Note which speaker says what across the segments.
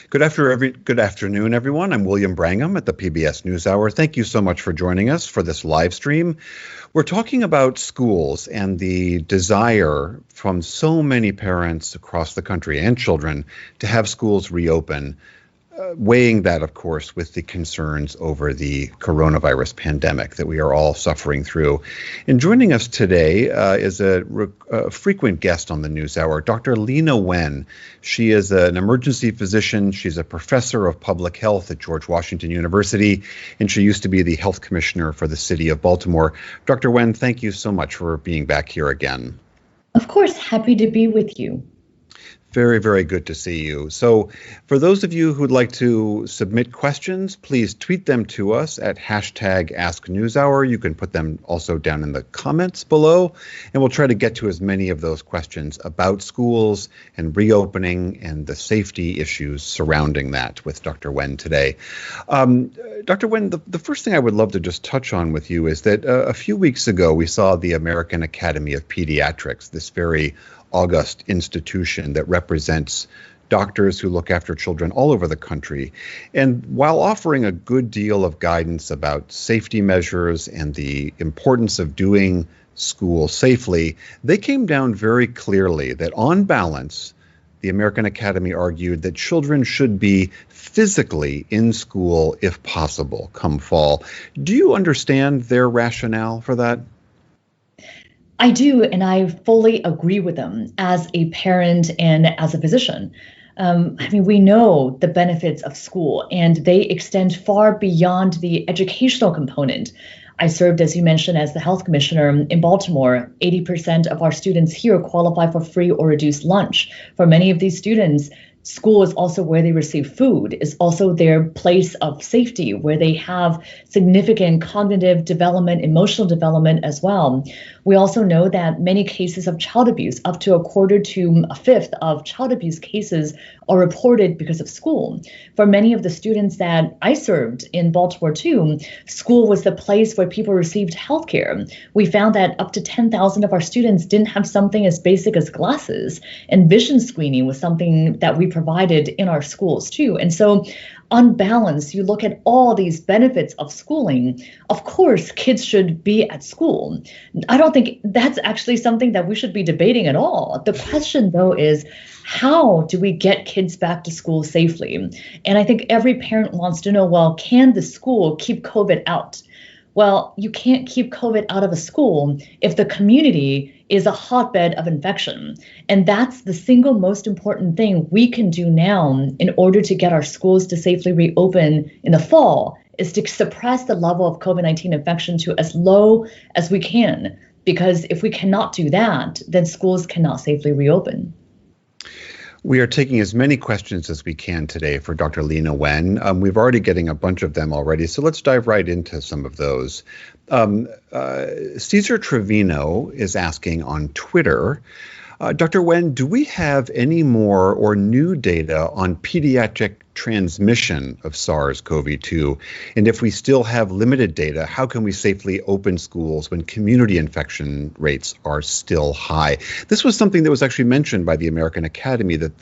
Speaker 1: Good afternoon, everyone. I'm William Brangham at the PBS NewsHour. Thank you so much for joining us for this live stream. We're talking about schools and the desire from so many parents across the country and children to have schools reopen. Weighing that, of course, with the concerns over the coronavirus pandemic that we are all suffering through. And joining us today is a frequent guest on the NewsHour, Dr. Leana Wen. She is an emergency physician. She's a professor of public health at George Washington University, and she used to be the health commissioner for the city of Baltimore. Dr. Wen, thank you so much for being back here again.
Speaker 2: Of course, happy to be with you.
Speaker 1: Very, very good to see you. So for those of you who'd like to submit questions, please tweet them to us at #AskNewsHour. You can put them also down in the comments below, and we'll try to get to as many of those questions about schools and reopening and the safety issues surrounding that with Dr. Wen today. Dr. Wen, the first thing I would love to just touch on with you is that a few weeks ago we saw the American Academy of Pediatrics, this very august institution that represents doctors who look after children all over the country. And while offering a good deal of guidance about safety measures and the importance of doing school safely, they came down very clearly that on balance, the American Academy argued that children should be physically in school if possible come fall. Do you understand their rationale for that?
Speaker 2: I do, and I fully agree with them as a parent and as a physician. We know the benefits of school, and they extend far beyond the educational component. I served, as you mentioned, as the health commissioner in Baltimore. 80% of our students here qualify for free or reduced lunch. For many of these students, school is also where they receive food, is also their place of safety, where they have significant cognitive development, emotional development as well. We also know that many cases of child abuse, up to a quarter to a fifth of child abuse cases, are reported because of school. For many of the students that I served in Baltimore too, school was the place where people received healthcare. We found that up to 10,000 of our students didn't have something as basic as glasses, and vision screening was something that we provided in our schools too. And so on balance, you look at all these benefits of schooling. Of course, kids should be at school. I don't think that's actually something that we should be debating at all. The question, though, is how do we get kids back to school safely? And I think every parent wants to know, well, can the school keep COVID out? Well, you can't keep COVID out of a school if the community is a hotbed of infection. And that's the single most important thing we can do now in order to get our schools to safely reopen in the fall, is to suppress the level of COVID-19 infection to as low as we can. Because if we cannot do that, then schools cannot safely reopen.
Speaker 1: We are taking as many questions as we can today for Dr. Leana Wen. We've already getting a bunch of them already, so let's dive right into some of those. Cesar Trevino is asking on Twitter, Dr. Wen, do we have any more or new data on pediatric transmission of SARS-CoV-2? And if we still have limited data, how can we safely open schools when community infection rates are still high? This was something that was actually mentioned by the American Academy, that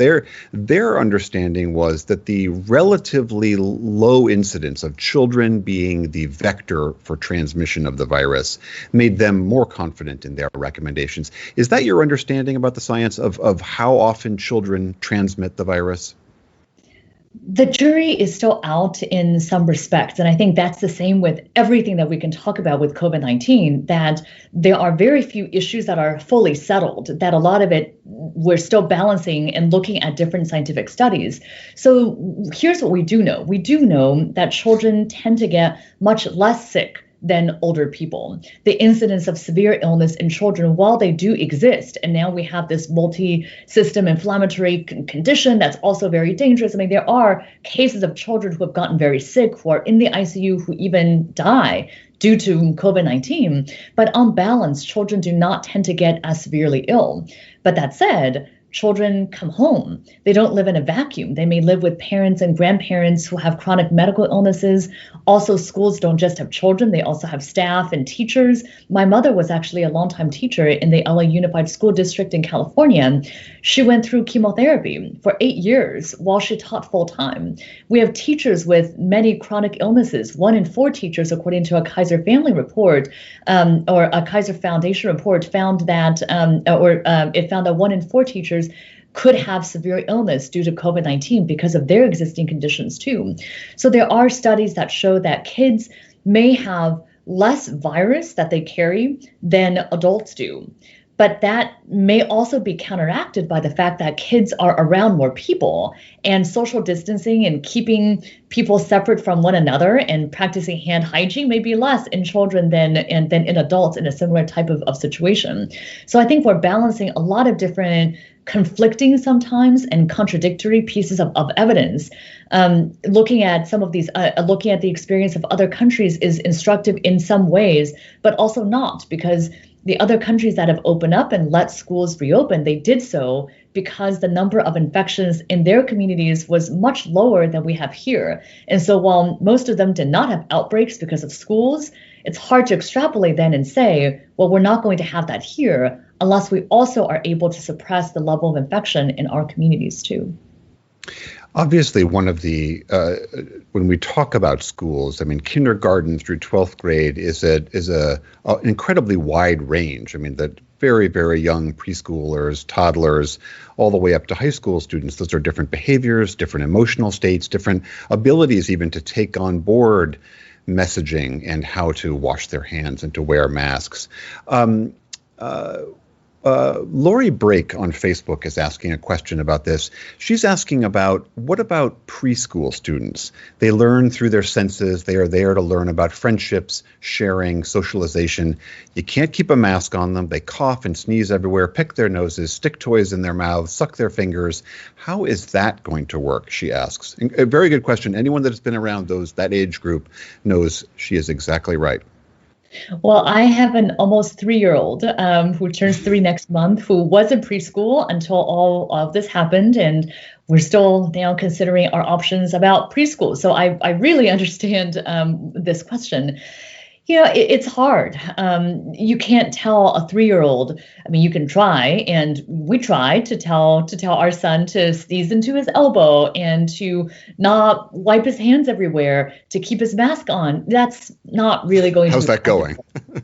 Speaker 1: their understanding was that the relatively low incidence of children being the vector for transmission of the virus made them more confident in their recommendations. Is that your understanding about the science of how often children transmit the virus?
Speaker 2: The jury is still out in some respects, and I think that's the same with everything that we can talk about with COVID-19, that there are very few issues that are fully settled, that a lot of it we're still balancing and looking at different scientific studies. So here's what we do know. We do know that children tend to get much less sick than older people. The incidence of severe illness in children, while they do exist, and now we have this multi-system inflammatory condition that's also very dangerous. I mean, there are cases of children who have gotten very sick, who are in the ICU, who even die due to COVID-19. But on balance, children do not tend to get as severely ill. But that said, children come home. They don't live in a vacuum. They may live with parents and grandparents who have chronic medical illnesses. Also, schools don't just have children, they also have staff and teachers. My mother was actually a longtime teacher in the LA Unified School District in California. She went through chemotherapy for 8 years while she taught full time. We have teachers with many chronic illnesses. 1 in 4 teachers, according to a Kaiser Family report, or a Kaiser Foundation report, found that, it found that 1 in 4 teachers could have severe illness due to COVID-19 because of their existing conditions too. So there are studies that show that kids may have less virus that they carry than adults do. But that may also be counteracted by the fact that kids are around more people, and social distancing and keeping people separate from one another and practicing hand hygiene may be less in children than in adults in a similar type of situation. So I think we're balancing a lot of different conflicting sometimes and contradictory pieces of evidence. Looking at some of these, looking at the experience of other countries is instructive in some ways, but also not, because the other countries that have opened up and let schools reopen, they did so because the number of infections in their communities was much lower than we have here. And so while most of them did not have outbreaks because of schools, it's hard to extrapolate then and say, well, we're not going to have that here unless we also are able to suppress the level of infection in our communities too.
Speaker 1: Obviously, one of the, when we talk about schools, I mean, kindergarten through 12th grade is an incredibly wide range. I mean, that very, very young preschoolers, toddlers, all the way up to high school students, those are different behaviors, different emotional states, different abilities even to take on board messaging and how to wash their hands and to wear masks. Lori Brake on Facebook is asking a question about this. She's asking about, what about preschool students? They learn through their senses. They are there to learn about friendships, sharing, socialization. You can't keep a mask on them. They cough and sneeze everywhere, pick their noses, stick toys in their mouths, suck their fingers. How is that going to work, she asks. A very good question. Anyone that has been around that age group knows she is exactly right.
Speaker 2: Well, I have an almost 3-year-old who turns 3 next month, who was in preschool until all of this happened, and we're still now considering our options about preschool. So I really understand this question. You know, it's hard. You can't tell a 3-year-old. I mean, you can try, and we try to tell our son to sneeze into his elbow and to not wipe his hands everywhere, to keep his mask on. That's not really going to.
Speaker 1: How's that going?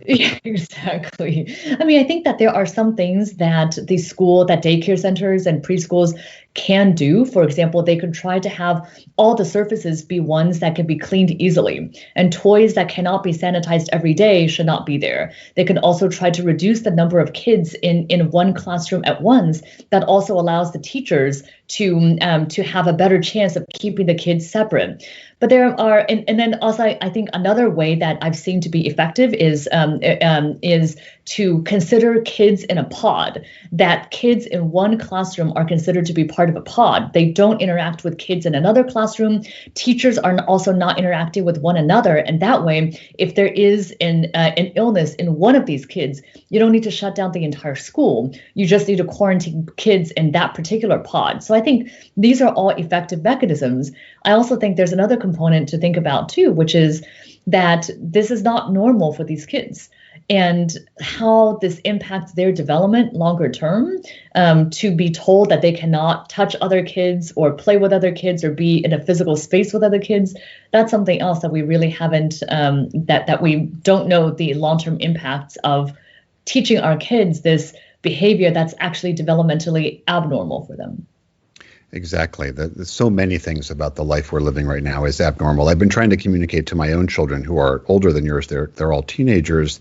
Speaker 2: Yeah, exactly. I mean, I think that there are some things that that daycare centers and preschools can do. For example, they could try to have all the surfaces be ones that can be cleaned easily, and toys that cannot be sanitized every day should not be there. They can also try to reduce the number of kids in one classroom at once. That also allows the teachers to have a better chance of keeping the kids separate. But there are, and then also I think another way that I've seen to be effective is to consider kids in a pod, that kids in one classroom are considered to be part of a pod. They don't interact with kids in another classroom. Teachers are also not interacting with one another. And that way, if there is an illness in one of these kids, you don't need to shut down the entire school. You just need to quarantine kids in that particular pod. So I think these are all effective mechanisms. I also think there's another component to think about too, which is that this is not normal for these kids, and how this impacts their development longer term. To be told that they cannot touch other kids or play with other kids or be in a physical space with other kids, that's something else that we really haven't, that we don't know the long-term impacts of teaching our kids this behavior that's actually developmentally abnormal for them.
Speaker 1: Exactly. There's so many things about the life we're living right now is abnormal. I've been trying to communicate to my own children who are older than yours, they're all teenagers,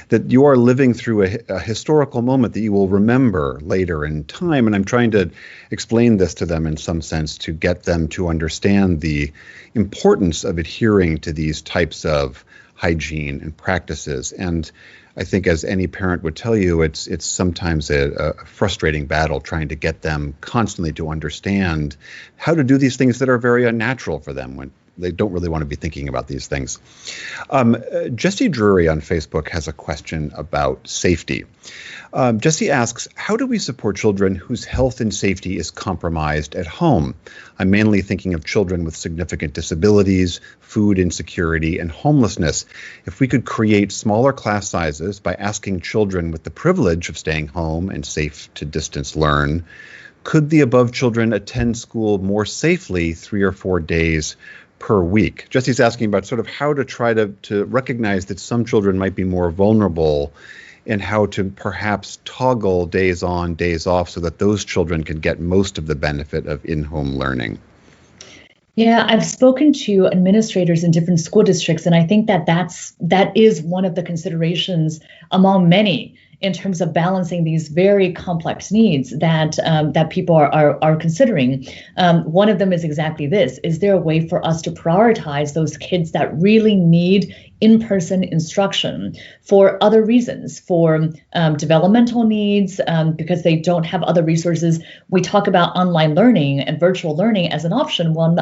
Speaker 1: that you are living through a historical moment that you will remember later in time. And I'm trying to explain this to them in some sense to get them to understand the importance of adhering to these types of hygiene and practices. And I think, as any parent would tell you, it's sometimes a frustrating battle trying to get them constantly to understand how to do these things that are very unnatural for them they don't really want to be thinking about these things. Jesse Drury on Facebook has a question about safety. Jesse asks, how do we support children whose health and safety is compromised at home? I'm mainly thinking of children with significant disabilities, food insecurity, and homelessness. If we could create smaller class sizes by asking children with the privilege of staying home and safe to distance learn, could the above children attend school more safely 3 or 4 days per week? Jesse's asking about sort of how to try to recognize that some children might be more vulnerable and how to perhaps toggle days on, days off so that those children can get most of the benefit of in-home learning.
Speaker 2: Yeah, I've spoken to administrators in different school districts, and I think that is one of the considerations among many in terms of balancing these very complex needs that people are considering. One of them is exactly this: is there a way for us to prioritize those kids that really need in-person instruction for other reasons, for developmental needs, because they don't have other resources? We talk about online learning and virtual learning as an option. Well,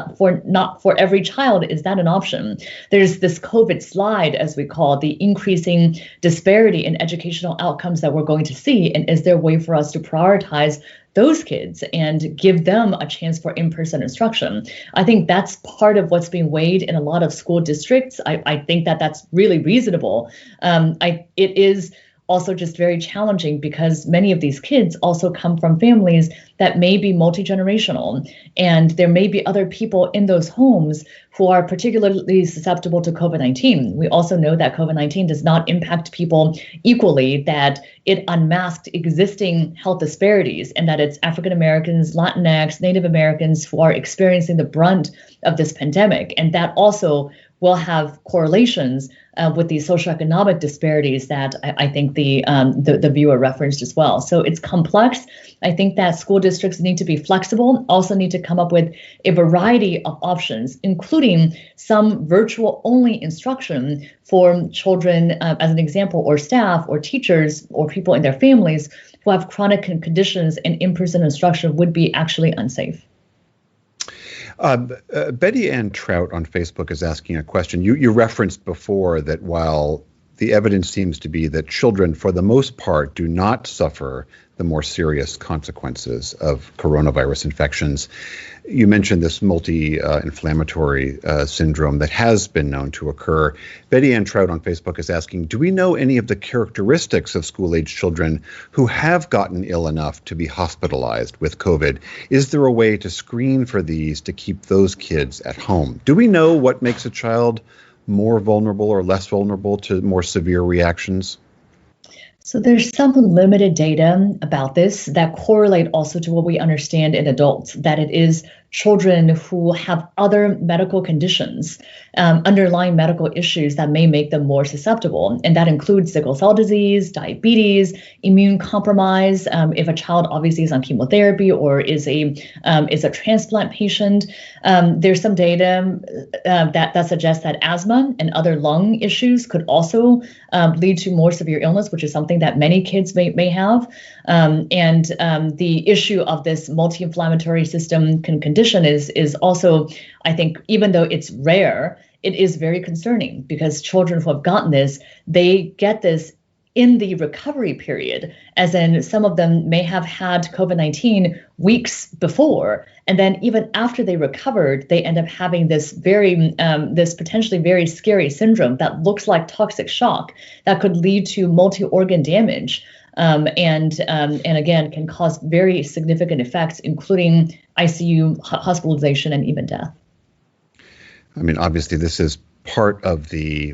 Speaker 2: not for every child is that an option. There's this COVID slide, as we call it, the increasing disparity in educational outcomes that we're going to see. And is there a way for us to prioritize those kids and give them a chance for in-person instruction? I think that's part of what's being weighed in a lot of school districts. I think that that's really reasonable. It is also just very challenging because many of these kids also come from families that may be multi-generational, and there may be other people in those homes who are particularly susceptible to COVID-19. We also know that COVID-19 does not impact people equally, that it unmasked existing health disparities, and that it's African Americans, Latinx, Native Americans who are experiencing the brunt of this pandemic. And that also will have correlations with these socioeconomic disparities that I think the viewer referenced as well. So it's complex. I think that school districts need to be flexible, also need to come up with a variety of options, including some virtual only instruction for children, as an example, or staff or teachers or people in their families who have chronic conditions, and in-person instruction would be actually unsafe.
Speaker 1: Betty Ann Trout on Facebook is asking a question. You referenced before that while the evidence seems to be that children, for the most part, do not suffer the more serious consequences of coronavirus infections, you mentioned this multi-inflammatory syndrome that has been known to occur. Betty Ann Trout on Facebook is asking, do we know any of the characteristics of school-age children who have gotten ill enough to be hospitalized with COVID? Is there a way to screen for these to keep those kids at home? Do we know what makes a child more vulnerable or less vulnerable to more severe reactions?
Speaker 2: So there's some limited data about this that correlate also to what we understand in adults, that it is children who have other medical conditions, underlying medical issues that may make them more susceptible. And that includes sickle cell disease, diabetes, immune compromise. If a child obviously is on chemotherapy or is a transplant patient, there's some data that suggests that asthma and other lung issues could also lead to more severe illness, which is something that many kids may have. And the issue of this multi-inflammatory system condition is also, I think, even though it's rare, it is very concerning because children who have gotten this, they get this in the recovery period, as in some of them may have had COVID-19 weeks before, and then even after they recovered, they end up having this this potentially very scary syndrome that looks like toxic shock that could lead to multi-organ damage. And again, can cause very significant effects, including ICU, hospitalization, and even death.
Speaker 1: I mean, obviously, this is part of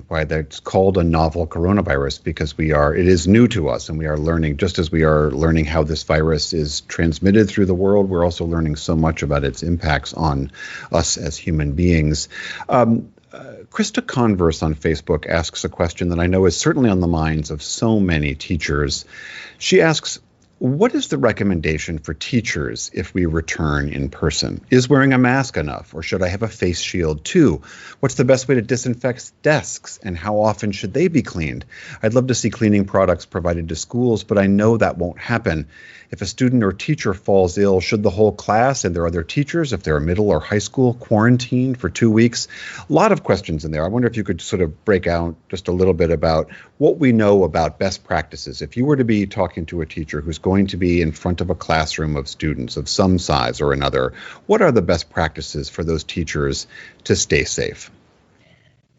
Speaker 1: why that's called a novel coronavirus, because it is new to us, and we are learning, just as we are learning how this virus is transmitted through the world, we're also learning so much about its impacts on us as human beings. Krista Converse on Facebook asks a question that I know is certainly on the minds of so many teachers. She asks, What is the recommendation for teachers if we return in person? Is wearing a mask enough, or should I have a face shield too? What's the best way to disinfect desks, and how often should they be cleaned? I'd love to see cleaning products provided to schools, but I know that won't happen. If a student or teacher falls ill, should the whole class and their other teachers, if they're middle or high school, quarantine for 2 weeks? A lot of questions in there. I wonder if you could sort of break out just a little bit about what we know about best practices. If you were to be talking to a teacher who's going to be in front of a classroom of students of some size or another, what are the best practices for those teachers to stay safe?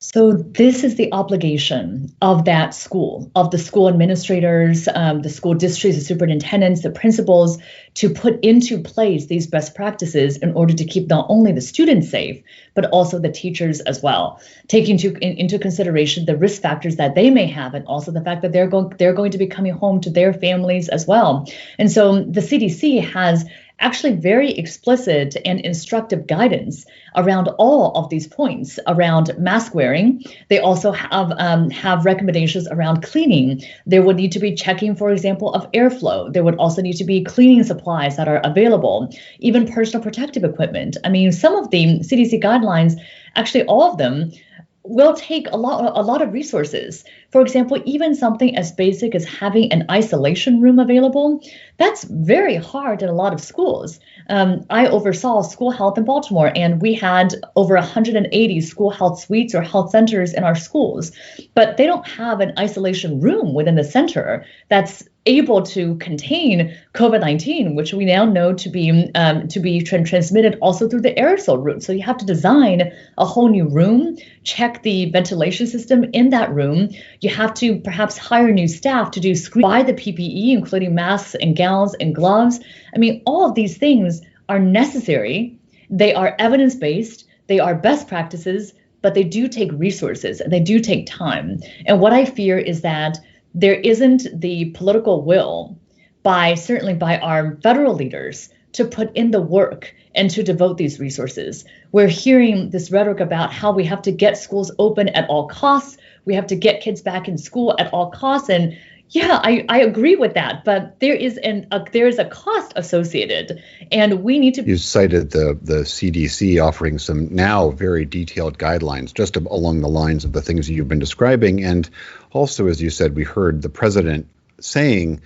Speaker 2: So this is the obligation of that school, of the school administrators, the school districts, the superintendents, the principals, to put into place these best practices in order to keep not only the students safe, but also the teachers as well, taking into consideration the risk factors that they may have, and also the fact that they're going to be coming home to their families as well. And so the CDC has actually very explicit and instructive guidance around all of these points around mask wearing. They also have recommendations around cleaning. There would need to be checking, for example, of airflow. There would also need to be cleaning supplies that are available, even personal protective equipment. I mean, some of the CDC guidelines, actually all of them, will take a lot of resources. For example, even something as basic as having an isolation room available, that's very hard in a lot of schools. I oversaw school health in Baltimore, and we had over 180 school health suites or health centers in our schools, but they don't have an isolation room within the center that's able to contain COVID-19, which we now know to be transmitted also through the aerosol route. So you have to design a whole new room, check the ventilation system in that room. You have to perhaps hire new staff to do screening, buy the PPE, including masks and gowns and gloves. I mean, all of these things are necessary. They are evidence-based. They are best practices, but they do take resources and they do take time. And what I fear is that there isn't the political will certainly by our federal leaders to put in the work and to devote these resources. We're hearing this rhetoric about how we have to get schools open at all costs. We have to get kids back in school at all costs. And yeah, I agree with that, but there is a cost associated, and we need to.
Speaker 1: You cited the CDC offering some now very detailed guidelines just along the lines of the things you've been describing. And also, as you said, we heard the president saying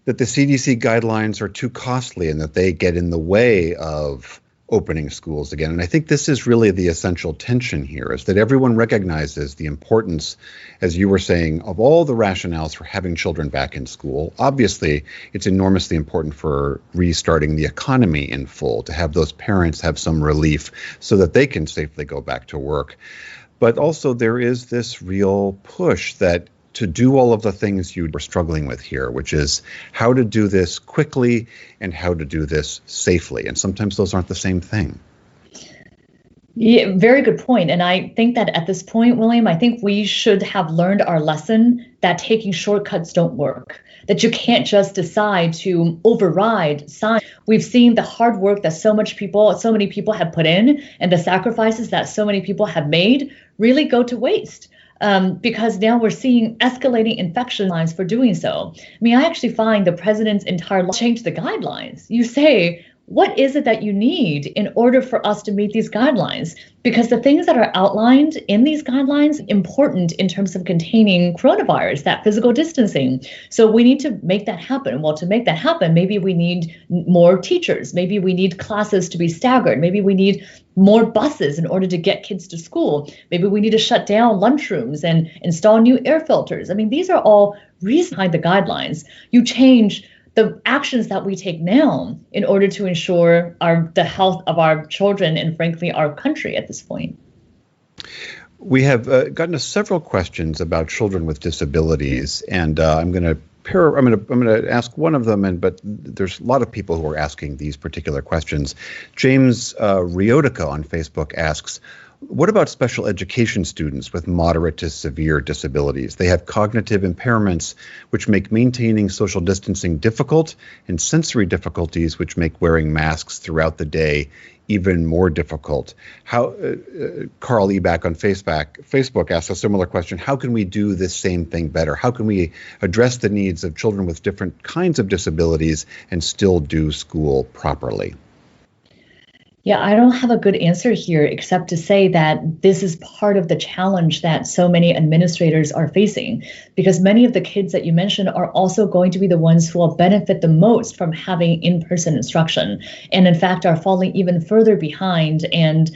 Speaker 1: that the CDC guidelines are too costly and that they get in the way of opening schools again. And I think this is really the essential tension here, is that everyone recognizes the importance, as you were saying, of all the rationales for having children back in school. Obviously, it's enormously important for restarting the economy in full, to have those parents have some relief so that they can safely go back to work. But also there is this real push that to do all of the things you were struggling with here, which is how to do this quickly and how to do this safely. And sometimes those aren't the same thing.
Speaker 2: Yeah, very good point. And I think that at this point, William, I think we should have learned our lesson that taking shortcuts don't work, that you can't just decide to override science. We've seen the hard work that so many people have put in, and the sacrifices that so many people have made really go to waste. Because now we're seeing escalating infection lines for doing so. I mean, I actually find the president's entire law change the guidelines. You say, what is it that you need in order for us to meet these guidelines? Because the things that are outlined in these guidelines are important in terms of containing coronavirus, that physical distancing. So we need to make that happen. Well, to make that happen, maybe we need more teachers. Maybe we need classes to be staggered. Maybe we need more buses in order to get kids to school. Maybe we need to shut down lunchrooms and install new air filters. I mean, these are all reasons behind the guidelines. You change the actions that we take now in order to ensure the health of our children and, frankly, our country at this point.
Speaker 1: We have gotten several questions about children with disabilities, and I'm going to ask one of them, but there's a lot of people who are asking these particular questions. James Riotica on Facebook asks, What about special education students with moderate to severe disabilities? They have cognitive impairments, which make maintaining social distancing difficult, and sensory difficulties, which make wearing masks throughout the day even more difficult. How Carl Eback on Facebook asked a similar question. How can we do this same thing better? How can we address the needs of children with different kinds of disabilities and still do school properly?
Speaker 2: Yeah, I don't have a good answer here except to say that this is part of the challenge that so many administrators are facing, because many of the kids that you mentioned are also going to be the ones who will benefit the most from having in-person instruction, and in fact are falling even further behind and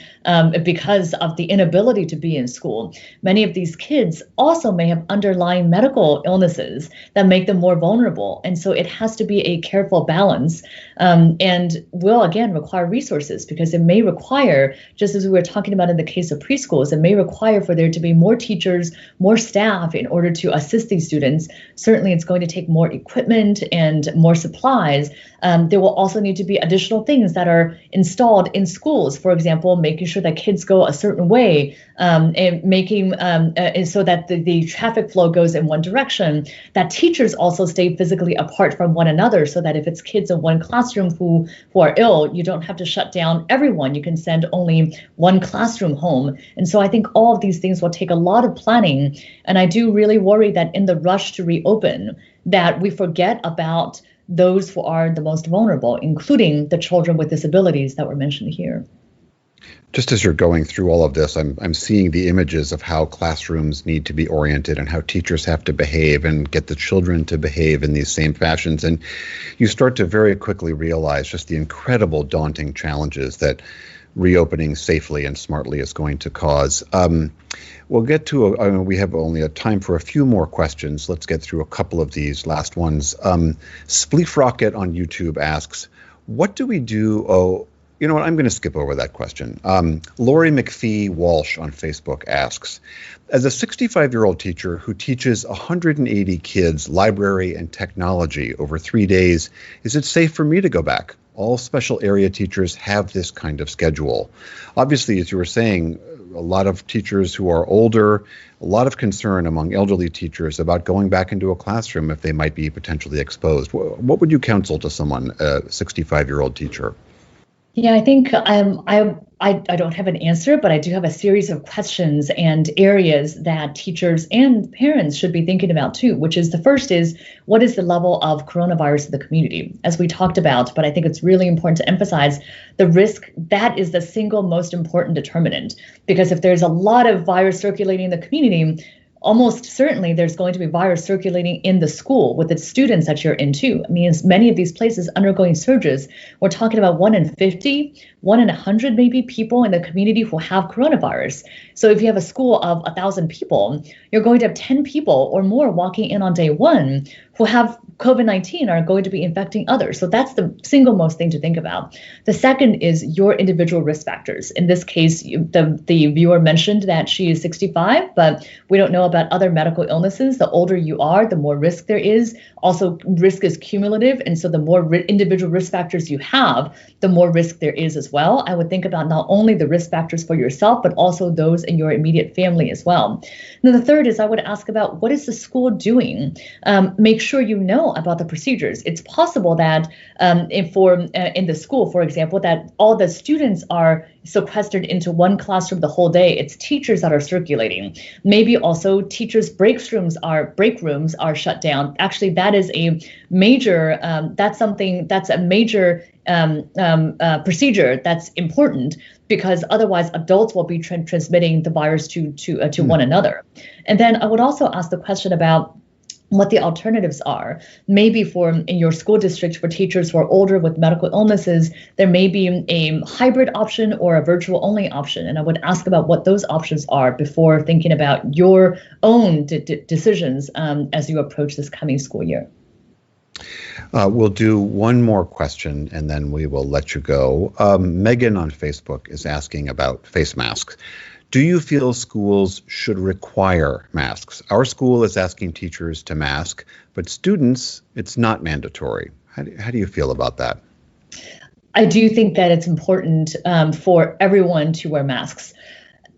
Speaker 2: because of the inability to be in school. Many of these kids also may have underlying medical illnesses that make them more vulnerable, and so it has to be a careful balance and will again require resources, because it may require, just as we were talking about in the case of preschools, it may require for there to be more teachers, more staff in order to assist these students. Certainly, it's going to take more equipment and more supplies. There will also need to be additional things that are installed in schools. For example, making sure that kids go a certain way and making so that the traffic flow goes in one direction, that teachers also stay physically apart from one another, so that if it's kids in one classroom who are ill, you don't have to shut down everyone. You can send only one classroom home. And so I think all of these things will take a lot of planning. And I do really worry that in the rush to reopen, that we forget about those who are the most vulnerable, including the children with disabilities that were mentioned here.
Speaker 1: Just as you're going through all of this, I'm seeing the images of how classrooms need to be oriented and how teachers have to behave and get the children to behave in these same fashions. And you start to very quickly realize just the incredible daunting challenges that reopening safely and smartly is going to cause. We'll get to, we have only a time for a few more questions. Let's get through a couple of these last ones. Spleef Rocket on YouTube asks, what do we do? Oh, you know what? I'm going to skip over that question. Lori McPhee Walsh on Facebook asks, as a 65-year-old teacher who teaches 180 kids library and technology over 3 days, is it safe for me to go back? All special area teachers have this kind of schedule. Obviously, as you were saying, a lot of teachers who are older, a lot of concern among elderly teachers about going back into a classroom if they might be potentially exposed. What would you counsel to someone, a 65-year-old teacher?
Speaker 2: Yeah, I think I don't have an answer, but I do have a series of questions and areas that teachers and parents should be thinking about too, which is the first is, what is the level of coronavirus in the community? As we talked about, but I think it's really important to emphasize the risk. That is the single most important determinant, because if there's a lot of virus circulating in the community, almost certainly there's going to be virus circulating in the school with the students that you're in too. I mean, many of these places undergoing surges, we're talking about 1 in 50, 1 in 100 maybe people in the community who have coronavirus. So if you have a school of 1,000 people, you're going to have 10 people or more walking in on day one who have COVID-19 are going to be infecting others. So that's the single most thing to think about. The second is your individual risk factors. In this case, the viewer mentioned that she is 65, but we don't know about other medical illnesses. The older you are, the more risk there is. Also, risk is cumulative. And so the more individual risk factors you have, the more risk there is as well. I would think about not only the risk factors for yourself, but also those in your immediate family as well. And then the third is I would ask about, what is the school doing? Make sure you know about the procedures. It's possible that in the school, for example, that all the students are sequestered into one classroom the whole day. It's teachers that are circulating. Maybe also teachers' break rooms are shut down. Actually, that is a major. That's a major procedure that's important, because otherwise adults will be transmitting the virus to one another. And then I would also ask the question about what the alternatives are. Maybe in your school district, for teachers who are older with medical illnesses, there may be a hybrid option or a virtual only option. And I would ask about what those options are before thinking about your own decisions as you approach this coming school year.
Speaker 1: We'll do one more question and then we will let you go. Megan on Facebook is asking about face masks. Do you feel schools should require masks? Our school is asking teachers to mask, but students, it's not mandatory. How do you feel about that? I
Speaker 2: do think that it's important for everyone to wear masks.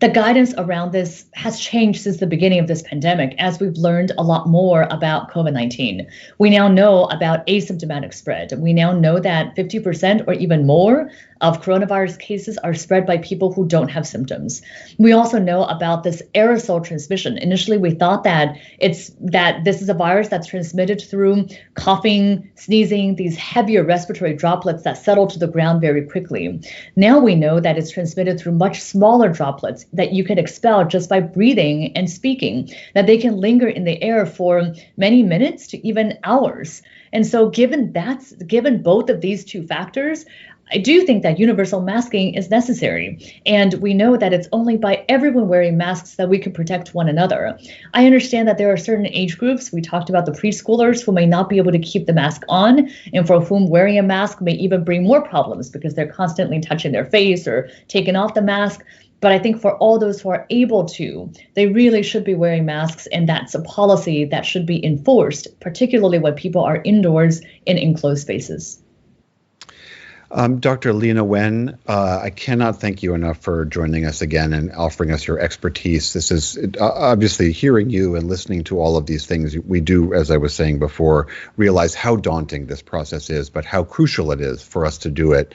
Speaker 2: The guidance around this has changed since the beginning of this pandemic as we've learned a lot more about COVID-19. We now know about asymptomatic spread. We now know that 50% or even more of coronavirus cases are spread by people who don't have symptoms. We also know about this aerosol transmission. Initially, we thought that this is a virus that's transmitted through coughing, sneezing, these heavier respiratory droplets that settle to the ground very quickly. Now we know that it's transmitted through much smaller droplets that you can expel just by breathing and speaking, that they can linger in the air for many minutes to even hours. And so given both of these two factors, I do think that universal masking is necessary. And we know that it's only by everyone wearing masks that we can protect one another. I understand that there are certain age groups, we talked about the preschoolers, who may not be able to keep the mask on, and for whom wearing a mask may even bring more problems because they're constantly touching their face or taking off the mask. But I think for all those who are able to, they really should be wearing masks, and that's a policy that should be enforced, particularly when people are indoors in enclosed spaces.
Speaker 1: Dr. Leana Wen, I cannot thank you enough for joining us again and offering us your expertise. This is obviously, hearing you and listening to all of these things, we do, as I was saying before, realize how daunting this process is, but how crucial it is for us to do it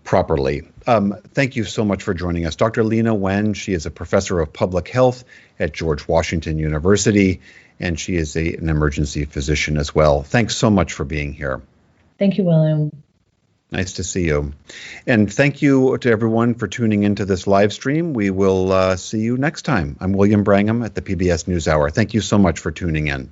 Speaker 1: properly. Thank you so much for joining us. Dr. Leana Wen, she is a professor of public health at George Washington University, and she is an emergency physician as well. Thanks so much for being here.
Speaker 2: Thank you, William.
Speaker 1: Nice to see you. And thank you to everyone for tuning into this live stream. We will see you next time. I'm William Brangham at the PBS NewsHour. Thank you so much for tuning in.